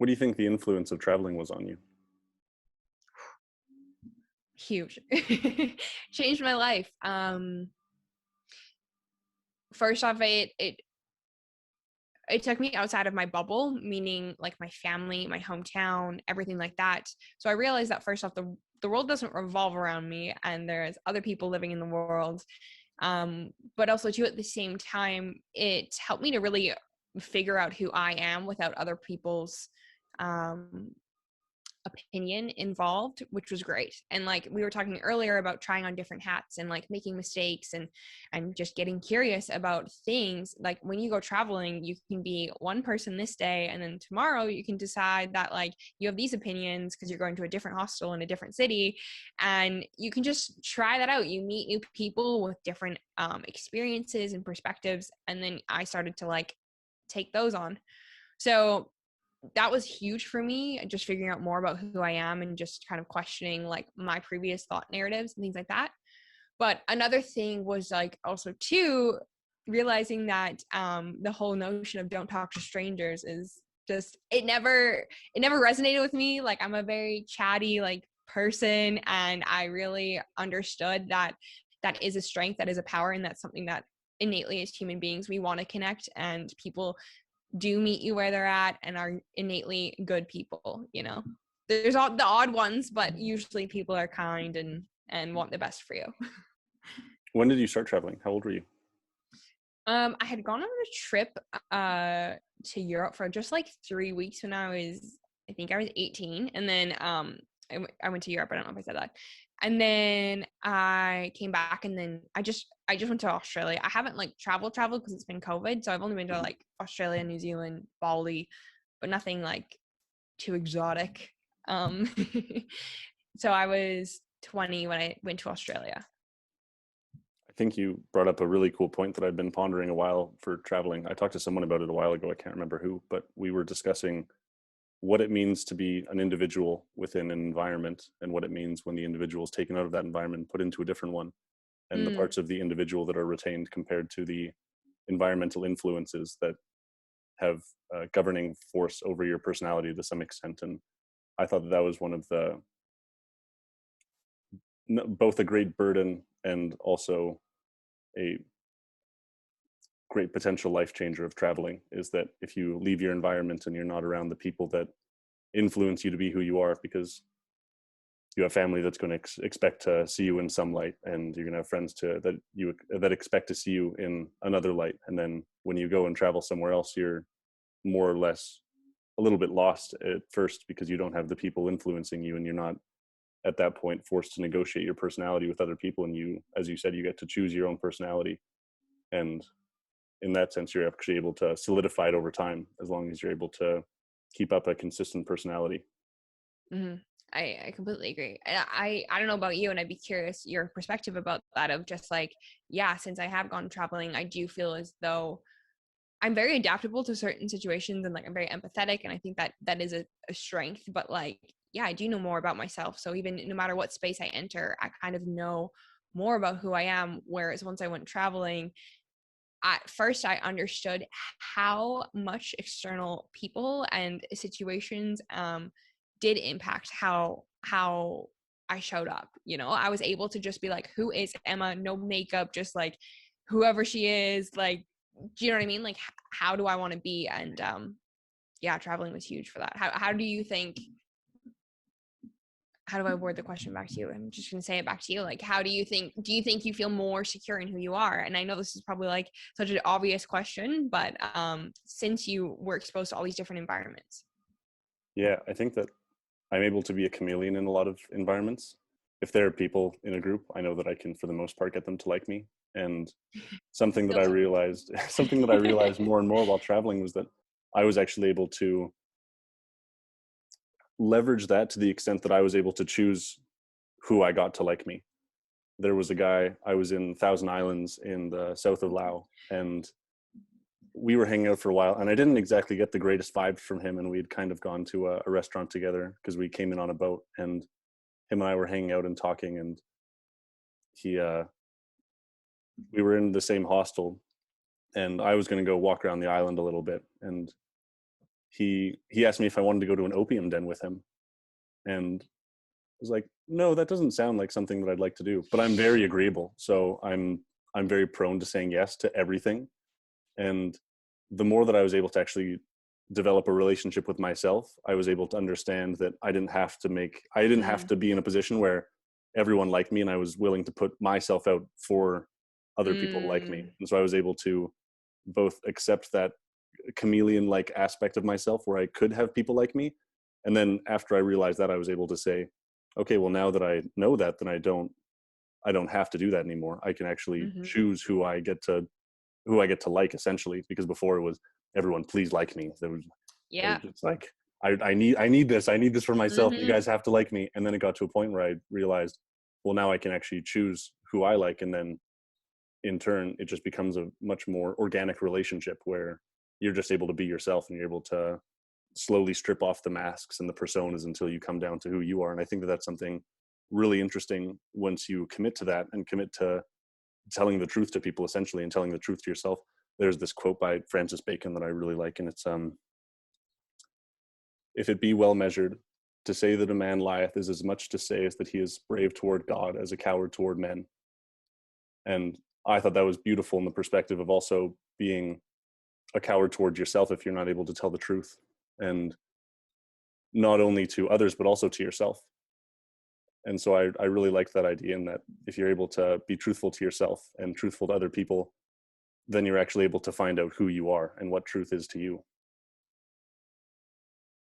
What do you think the influence of traveling was on you? Huge. Changed my life. First off, it took me outside of my bubble, meaning like my family, my hometown, everything like that. So I realized that first off, the world doesn't revolve around me, and there's other people living in the world. But also too, at the same time, it helped me to really figure out who I am without other people's um, opinion involved, which was great. And like we were talking earlier about trying on different hats and like making mistakes and just getting curious about things. Like when you go traveling, you can be one person this day, and then tomorrow you can decide that like you have these opinions because you're going to a different hostel in a different city, and you can just try that out. You meet new people with different experiences and perspectives, and then I started to like take those on. So that was huge for me, just figuring out more about who I am and just kind of questioning like my previous thought narratives and things like that. But another thing was like also too realizing that the whole notion of don't talk to strangers is just it never resonated with me. Like I'm a very chatty like person, and I really understood that that is a strength, that is a power, and that's something that innately as human beings we want to connect, and people do meet you where they're at and are innately good people, you know. There's all the odd ones, but usually people are kind and want the best for you. When did you start traveling? How old were you? I had gone on a trip to Europe for just like 3 weeks when I think I was 18, and then I went to Europe. I don't know if I said that. And then I came back, and then I just went to Australia. I haven't like traveled because it's been COVID, so I've only been to like Australia, New Zealand, Bali, but nothing like too exotic. Um, so I was 20 when I went to Australia. I think you brought up a really cool point that I've been pondering a while for traveling. I talked to someone about it a while ago. I can't remember who, but we were discussing what it means to be an individual within an environment and what it means when the individual is taken out of that environment, put into a different one, and the Mm, parts of the individual that are retained compared to the environmental influences that have governing force over your personality to some extent. And I thought that that was one of the both a great burden and also a great potential life changer of traveling, is that if you leave your environment and you're not around the people that influence you to be who you are, because you have family that's going to expect to see you in some light, and you're going to have friends that expect to see you in another light, and then when you go and travel somewhere else, you're more or less a little bit lost at first because you don't have the people influencing you, and you're not at that point forced to negotiate your personality with other people, and you, as you said, you get to choose your own personality. And in that sense, you're actually able to solidify it over time as long as you're able to keep up a consistent personality. hmm I completely agree. And I don't know about you, and I'd be curious your perspective about that. Of just like, yeah, since I have gone traveling, I do feel as though I'm very adaptable to certain situations, and like I'm very empathetic, and I think that that is a strength. But like, yeah, I do know more about myself. So even no matter what space I enter, I kind of know more about who I am. Whereas once I went traveling, at first I understood how much external people and situations did impact how I showed up. You know, I was able to just be like, who is Emma? No makeup, just like whoever she is. Like, do you know what I mean? Like, how do I want to be? And yeah, traveling was huge for that. How do you think? How do I word the question back to you? I'm just gonna say it back to you. Like, how do you think? Do you think you feel more secure in who you are? And I know this is probably like such an obvious question, but since you were exposed to all these different environments. Yeah, I think that I'm able to be a chameleon in a lot of environments. If there are people in a group, I know that I can, for the most part, get them to like me. And something that I Guilty. realized, something that I realized more and more while traveling was that I was actually able to leverage that to the extent that I was able to choose who I got to like me. There was a guy, I was in Thousand Islands in the south of Laos, and we were hanging out for a while, and I didn't exactly get the greatest vibes from him. And we had kind of gone to a restaurant together because we came in on a boat, and him and I were hanging out and talking, and he, we were in the same hostel, and I was going to go walk around the island a little bit. And he asked me if I wanted to go to an opium den with him, and I was like, no, that doesn't sound like something that I'd like to do. But I'm very agreeable, so I'm very prone to saying yes to everything. And the more that I was able to actually develop a relationship with myself, I was able to understand that I didn't have Mm, to be in a position where everyone liked me, and I was willing to put myself out for other people to like me. mm, And so I was able to both accept that chameleon like aspect of myself where I could have people like me. And then after I realized that, I was able to say, okay, well, now that I know that, then I don't have to do that anymore. I can actually mhm. choose who I get to like, essentially, because before it was everyone please like me. It was Yeah. just like I need this for myself. You Mhm. guys have to like me. And then it got to a point where I realized, well, now I can actually choose who I like, and then in turn it just becomes a much more organic relationship where you're just able to be yourself, and you're able to slowly strip off the masks and the personas until you come down to who you are. And I think that that's something really interesting once you commit to that and commit to telling the truth to people, essentially, and telling the truth to yourself. There's this quote by Francis Bacon that I really like, and it's if it be well measured, to say that a man lieth is as much to say as that he is brave toward God as a coward toward men. And I thought that was beautiful in the perspective of also being a coward towards yourself if you're not able to tell the truth, and not only to others but also to yourself. And so I really like that idea, in that if you're able to be truthful to yourself and truthful to other people, then you're actually able to find out who you are and what truth is to you.